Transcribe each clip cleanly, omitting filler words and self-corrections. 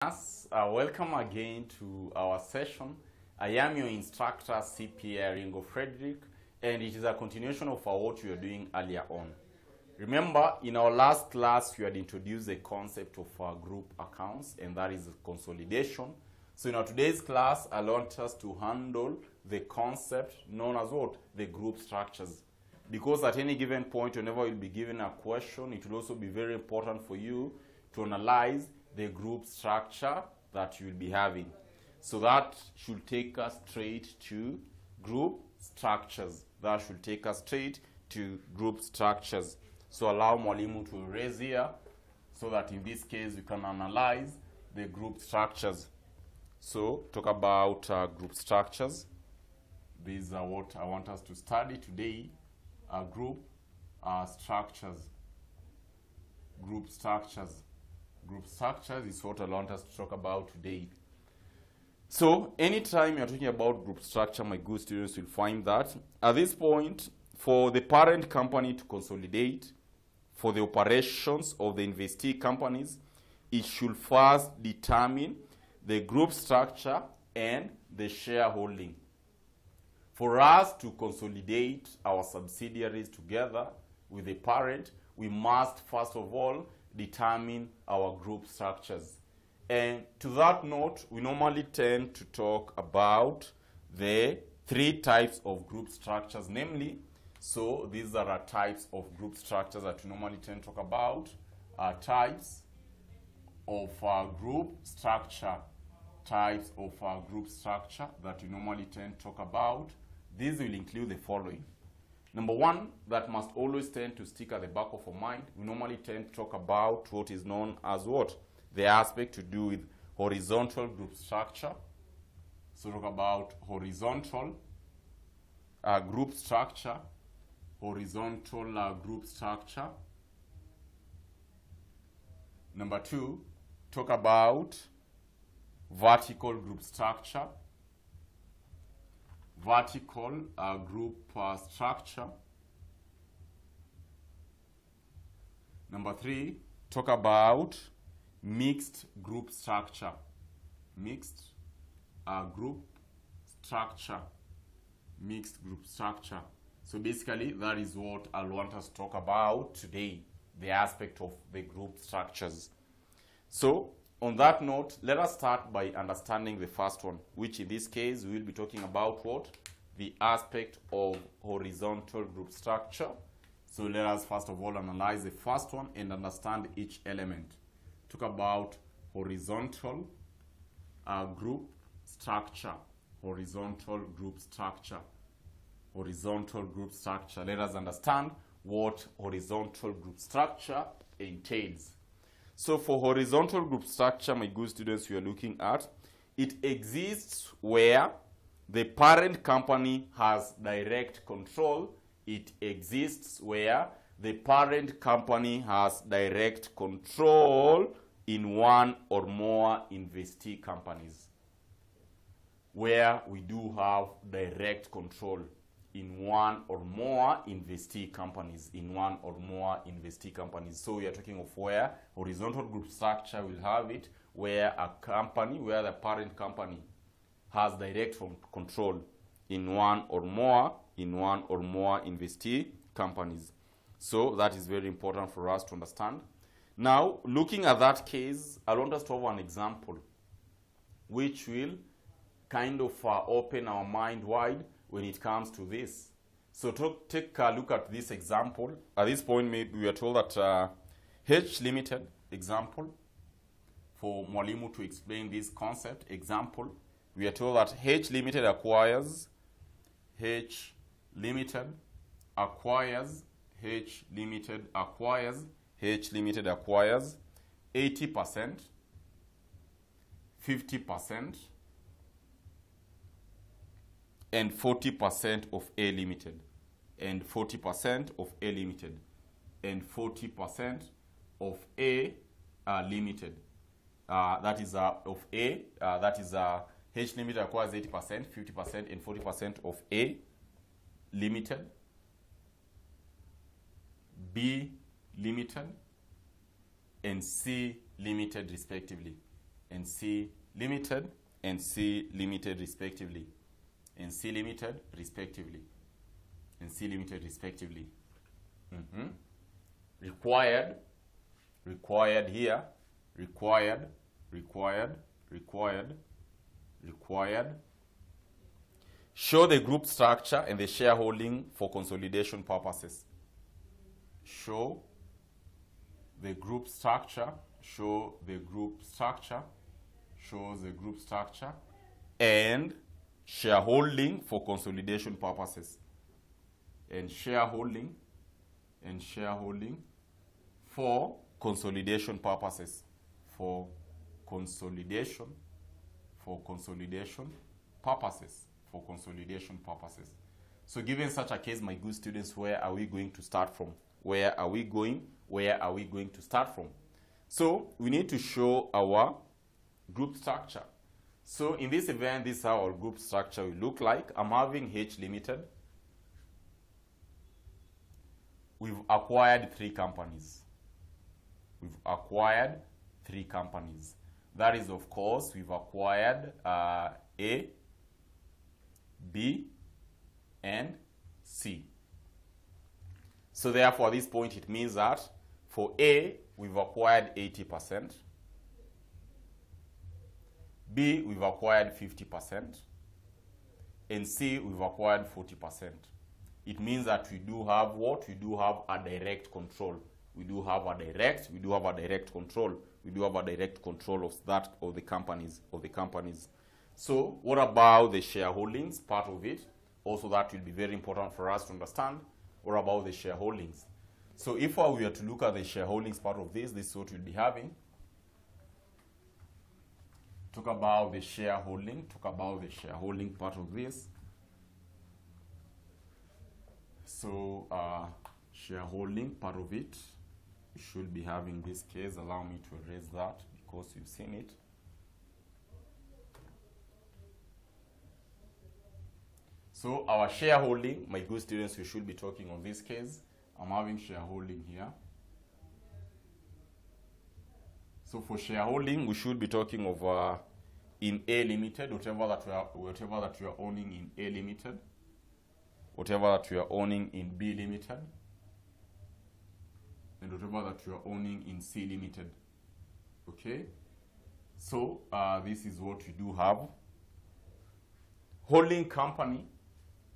Welcome again to our session. I am your instructor, CPA Ringo Frederick, and it is a continuation of what we were doing earlier on. Remember, in our last class, we had introduced the concept of group accounts, and that is consolidation. So in our today's class, I want us to handle the concept known as what? The group structures. Because at any given point, whenever you'll be given a question, it will also be very important for you to analyze the group structure that you'll be having. So that should take us straight to group structures. That should take us straight to group structures. So allow Mwalimu to erase here so that in this case we can analyze the group structures. So talk about group structures. These are what I want us to study today. Group structures. Group structures. Group structures is what I want us to talk about today. So anytime you're talking about group structure, my good students will find that at this point, for the parent company to consolidate for the operations of the investee companies, it should first determine the group structure and the shareholding. For us to consolidate our subsidiaries together with the parent, we must first of all determine our group structures. And to that note, we normally tend to talk about the three types of group structures, namely, so these are our types of group structures that we normally tend to talk about, types of group structure, types of group structure that we normally tend to talk about. These will include the following. Number one, that must always tend to stick at the back of our mind. We normally tend to talk about what is known as what? The aspect to do with horizontal group structure. So talk about horizontal group structure, horizontal group structure. Number two, talk about vertical group structure, vertical group structure. Number three, talk about mixed group structure, mixed group structure, mixed group structure. So basically, that is what I want us to talk about today, the aspect of the group structures. So on that note, let us start by understanding the first one, which in this case we will be talking about what? The aspect of horizontal group structure. So let us first of all analyze the first one and understand each element. Talk about horizontal group structure, horizontal group structure, horizontal group structure. Let us understand what horizontal group structure entails. So for horizontal group structure, my good students, we are looking at, it exists where the parent company has direct control. It exists where the parent company has direct control in one or more investee companies. Where we do have direct control in one or more investee companies, in one or more investee companies. So we are talking of where horizontal group structure will have it, where a company, where the parent company has direct control in one or more investee companies. So that is very important for us to understand. Now, looking at that case, I want us to have an example which will kind of open our mind wide when it comes to this. So take a look at this example. At this point, maybe we are told that H Limited, example, for Mwalimu to explain this concept, example, we are told that H Limited acquires 80%, 50%, and 40% of A Limited, and 40% of A Limited, and 40% of A Limited. That is of A, that is H Limited acquires 80%, 50%, and 40% of A Limited. B Limited and C Limited respectively. and C limited, and C limited respectively, and C limited respectively, and C limited respectively. Required here, required. Show the group structure and the shareholding for consolidation purposes. Show the group structure, shows the group structure, and shareholding for consolidation purposes. And shareholding for consolidation purposes. For consolidation purposes. So given such a case, my good students, where are we going to start from? Where are we going to start from? So we need to show our group structure. So in this event, this is how our group structure will look like. I'm having H limited. We've acquired 3 companies. That is, of course, we've acquired A, B, and C. So therefore, at this point, it means that for A, we've acquired 80%. B, we've acquired 50%. And C, we've acquired 40%. It means that we do have what? We do have a direct control. We do have a direct control of that, of the companies. So what about the shareholdings part of it? Also, that will be very important for us to understand. What about the shareholdings? So if we were to look at the shareholdings part of this is what we'll be having. Talk about the shareholding part of this. So shareholding part of it, we should be having this case. Allow me to erase that because you've seen it. So our shareholding, my good students, we should be talking on this case. I'm having shareholding here. So for shareholding, we should be talking of in A limited, whatever that we are owning in A limited, whatever that we are owning in B limited, and whatever that we are owning in C limited. Okay? So this is what we do have. Holding company,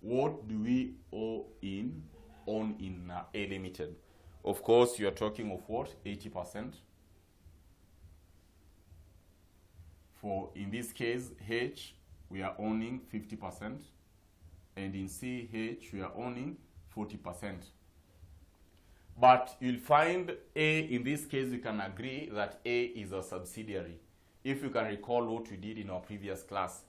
what do we own in A limited? Of course, you are talking of what? 80%. For, in this case, H, we are owning 50%. And in C, H, we are owning 40%. But you'll find A, in this case, we can agree that A is a subsidiary. If you can recall what we did in our previous class,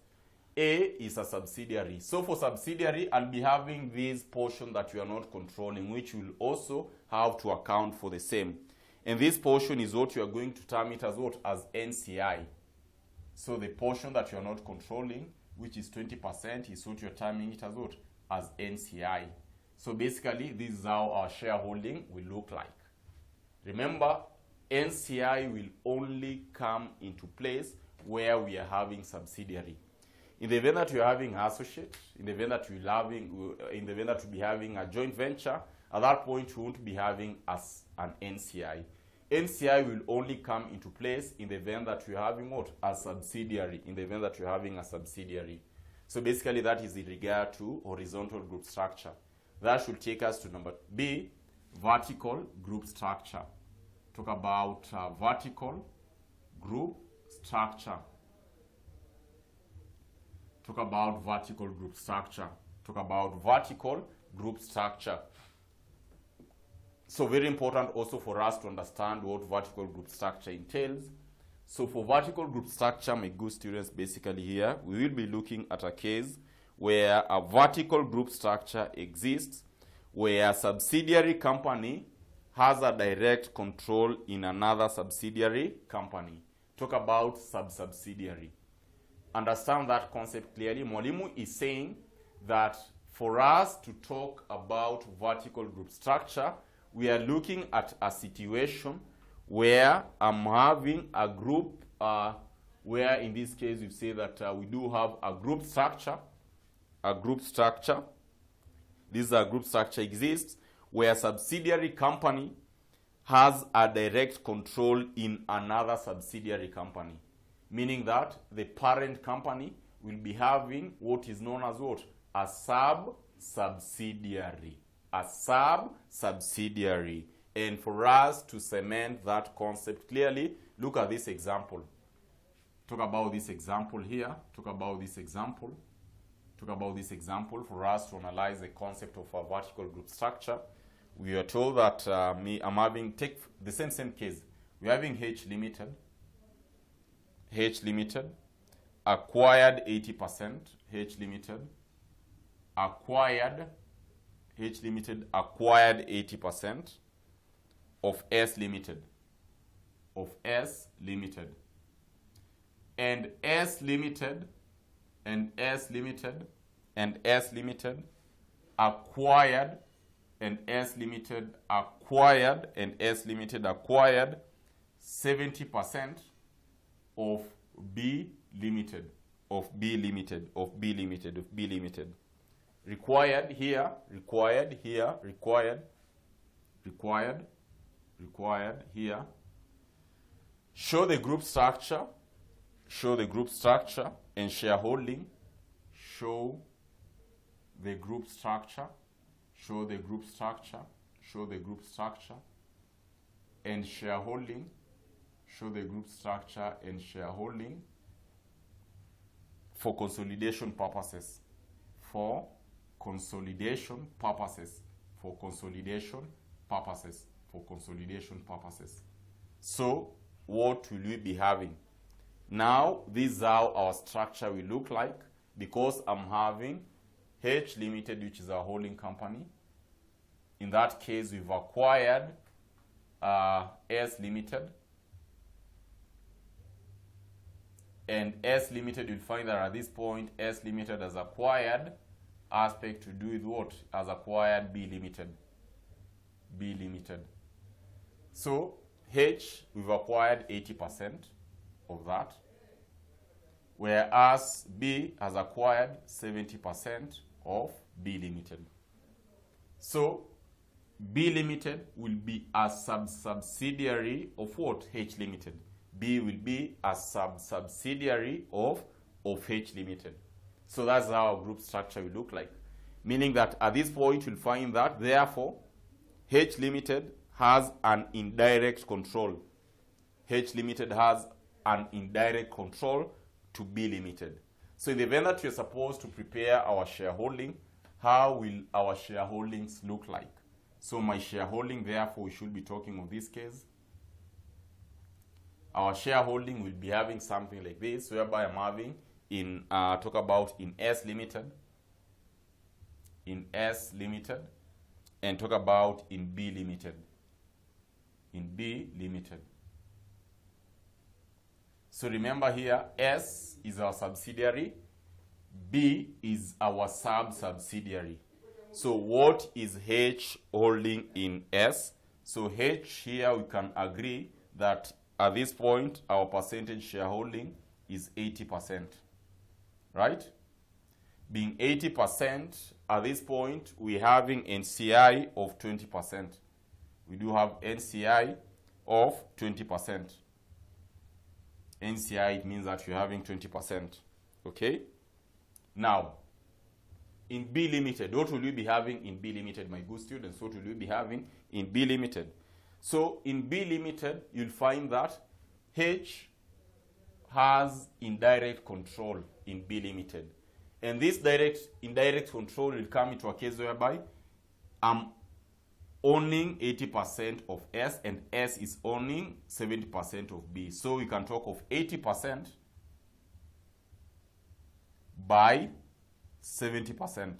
A is a subsidiary. So for subsidiary, I'll be having this portion that we are not controlling, which will also have to account for the same. And this portion is what you are going to term it as what? As NCI. So the portion that you are not controlling, which is 20%, is what you're terming it as what? As NCI. So basically, this is how our shareholding will look like. Remember, NCI will only come into place where we are having subsidiary. In the event that we are having associate, in the event that we be having a joint venture, at that point we won't be having as an NCI. NCI will only come into place in the event that we are having what? A subsidiary. In the event that we are having a subsidiary. So basically that is in regard to horizontal group structure. That should take us to number B, vertical group structure. Talk about vertical group structure. Talk about vertical group structure. Talk about vertical group structure. So very important also for us to understand what vertical group structure entails. So for vertical group structure, my good students, basically here, we will be looking at a case where a vertical group structure exists, where a subsidiary company has a direct control in another subsidiary company. Talk about sub-subsidiary. Understand that concept clearly. Mwalimu is saying that for us to talk about vertical group structure, we are looking at a situation where I'm having a group where in this case we say that we do have a group structure. This is a group structure exists where a subsidiary company has a direct control in another subsidiary company, meaning that the parent company will be having what is known as what? A sub-subsidiary. A sub-subsidiary. And for us to cement that concept clearly, look at this example. Talk about this example here. Talk about this example for us to analyze the concept of a vertical group structure. We are told that take the same case. We're having H Limited, acquired 80%, H Limited acquired 80% of S Limited, and S Limited acquired 70% of B Limited. Required here. Show the group structure and shareholding. Show the group structure and shareholding. Show the group structure and shareholding for consolidation purposes. So what will we be having? Now, this is how our structure will look like, because I'm having H Limited, which is our holding company. In that case, we've acquired S Limited. And S Limited, you'll find that at this point, S Limited has acquired aspect to do with what? Has acquired B Limited. So, H, we've acquired 80% of that, whereas B has acquired 70% of B Limited. So, B Limited will be a sub-subsidiary of what? H Limited. B will be a sub-subsidiary of H Limited. So that's how our group structure will look like. Meaning that at this point, you'll find that, therefore, H Limited has an indirect control. H Limited has an indirect control to B Limited. So in the event that you're supposed to prepare our shareholding, how will our shareholdings look like? So my shareholding, therefore, we should be talking of this case. Our shareholding will be having something like this, whereby I'm having talk about in S Limited, and talk about in B Limited. So remember here, S is our subsidiary, B is our sub-subsidiary. So what is H holding in S? So H here, we can agree that at this point, our percentage shareholding is 80%, right? Being 80%, at this point, we're having NCI of 20%. We do have NCI of 20%. NCI, it means that you're having 20%, okay? Now, in B Limited, what will we be having in B Limited, my good students? What will we be having in B Limited? So in B Limited, you'll find that H has indirect control in B Limited. And this indirect control will come into a case whereby I'm owning 80% of S and S is owning 70% of B. So we can talk of 80% by 70%.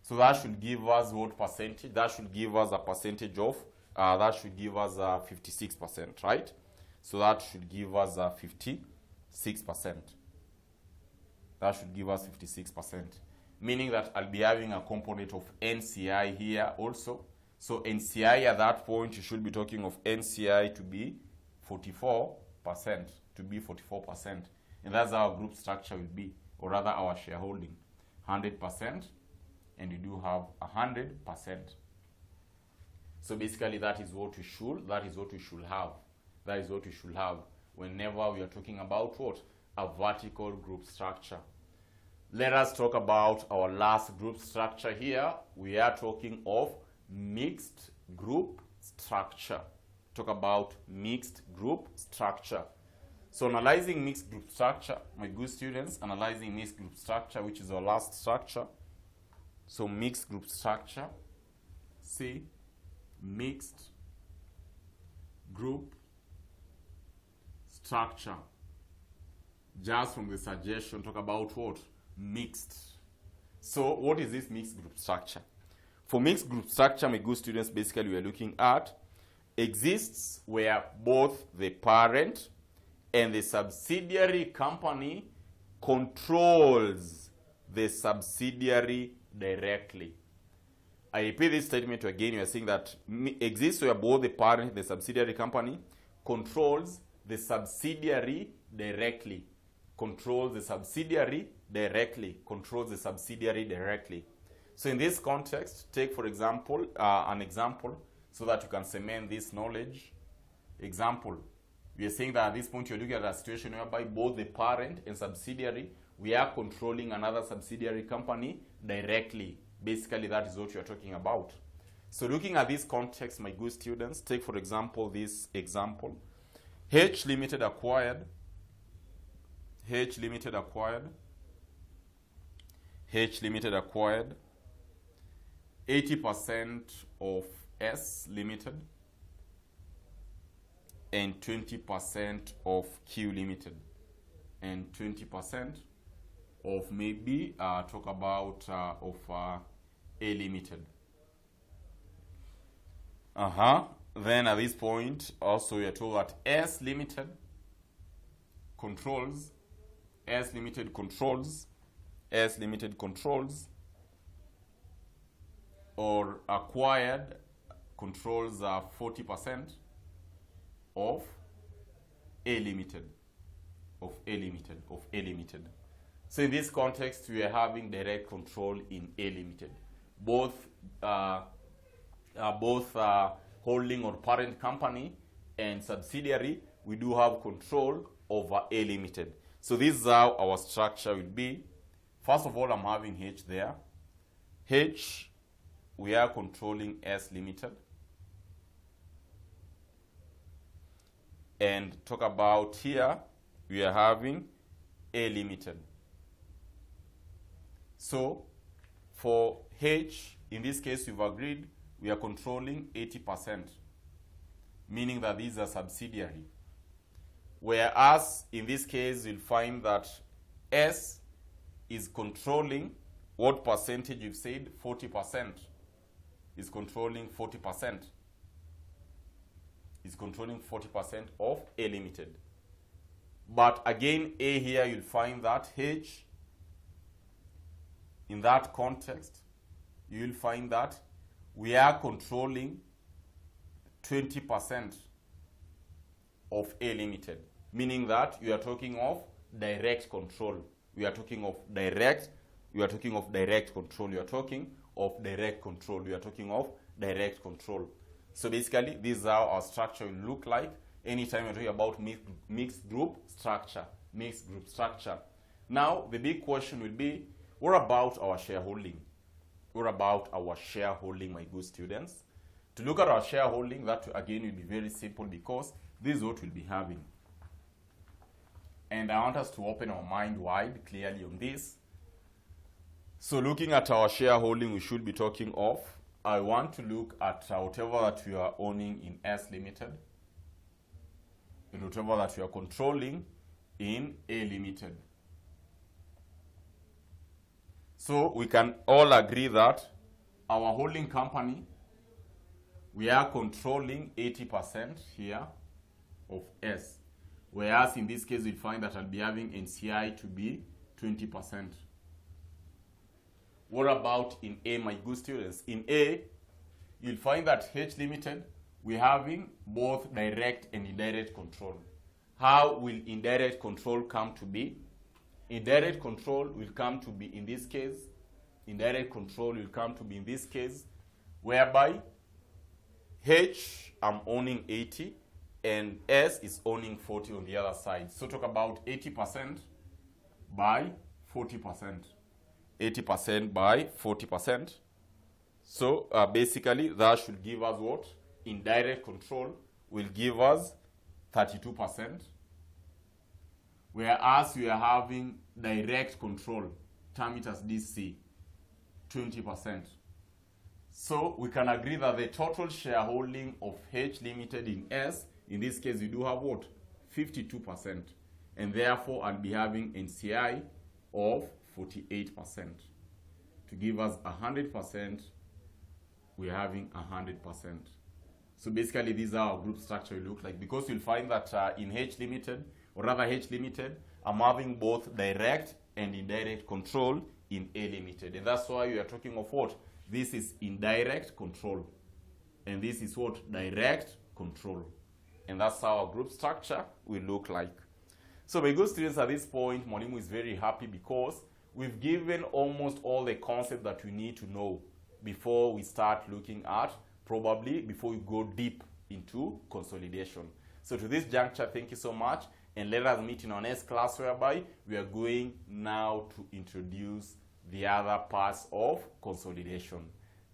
So that should give us what percentage? That should give us a percentage of, that should give us 56%, right? So that should give us 56%. That should give us 56%. Meaning that I'll be having a component of NCI here also. So NCI at that point, you should be talking of NCI to be 44%. to be 44%. And that's how our group structure will be, or rather our shareholding, 100%, and you do have 100%. So basically that is what we should have. That is what we should have whenever we are talking about what? A vertical group structure. Let us talk about our last group structure here. We are talking of mixed group structure. Talk about mixed group structure. So analyzing mixed group structure, my good students, analyzing mixed group structure, which is our last structure. So mixed group structure, see, mixed group structure. Just from the suggestion, talk about what? Mixed. So what is this mixed group structure? For mixed group structure, my good students, basically we are looking at exists where both the parent and the subsidiary company controls the subsidiary directly. I repeat this statement again. You are saying that exists where both the parent and the subsidiary company controls the subsidiary directly. Controls the subsidiary directly. Controls the subsidiary directly. So in this context, take for example, an example so that you can cement this knowledge. Example, we are saying that at this point you're looking at a situation whereby both the parent and subsidiary, we are controlling another subsidiary company directly. Basically, that is what you're talking about. So looking at this context, my good students, take for example this example. H Limited acquired 80% of S Limited and 20% of Q Limited and 20% of maybe talk about of A Limited. Then at this point also we are told that S Limited controls or acquired controls 40% of A Limited. So in this context, we are having direct control in A Limited. Both holding or parent company and subsidiary, we do have control over A Limited. So this is how our structure will be. First of all, I'm having H there. H, we are controlling S Limited. And talk about here, we are having A Limited. So for H, in this case, we've agreed we are controlling 80%, meaning that these are subsidiary. Whereas in this case, you'll find that S is controlling what percentage you've said? 40%. Is controlling 40%. Is controlling 40% of A Limited. But again, A here, you'll find that H, in that context, you'll find that we are controlling 20% of A Limited, meaning that you are talking of direct control. We are talking of direct control. You are talking of direct control. So basically, this is how our structure will look like anytime you're talking about mixed group structure. Now, the big question will be, what about our shareholding? My good students? To look at our shareholding, that again will be very simple because this is what we'll be having. And I want us to open our mind wide clearly on this. So looking at our shareholding, we should be talking of, I want to look at whatever that we are owning in S Limited and whatever that we are controlling in A Limited. So we can all agree that our holding company, we are controlling 80% here of S. Whereas in this case, we find that I'll be having NCI to be 20%. What about in A, my good students? In A, you'll find that H Limited, we're having both direct and indirect control. how will indirect control come to be? Indirect control will come to be in this case. Indirect control will come to be in this case, whereby H, I'm owning 80, and S is owning 40 on the other side. So talk about 80% by 40%. 80% by 40%. So basically that should give us what? Indirect control will give us 32%. Whereas we are having direct control, term it as DC, 20%. So we can agree that the total shareholding of H Limited in S, in this case we do have what? 52%. And therefore I'll be having NCI of 48%. To give us 100%, we're having 100%. So basically these are our group structure will look like, because you'll find that in H Limited, or rather H Limited, I'm having both direct and indirect control in A Limited. And that's why we are talking of what? This is indirect control. And this is what? Direct control. And that's how our group structure will look like. So my good students, at this point, Mwalimu is very happy because we've given almost all the concepts that we need to know before we start looking at, probably before we go deep into consolidation. So to this juncture, thank you so much. And let us meet in our next class, whereby we are going now to introduce the other parts of consolidation.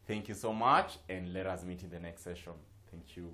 Thank you so much, and let us meet in the next session. Thank you.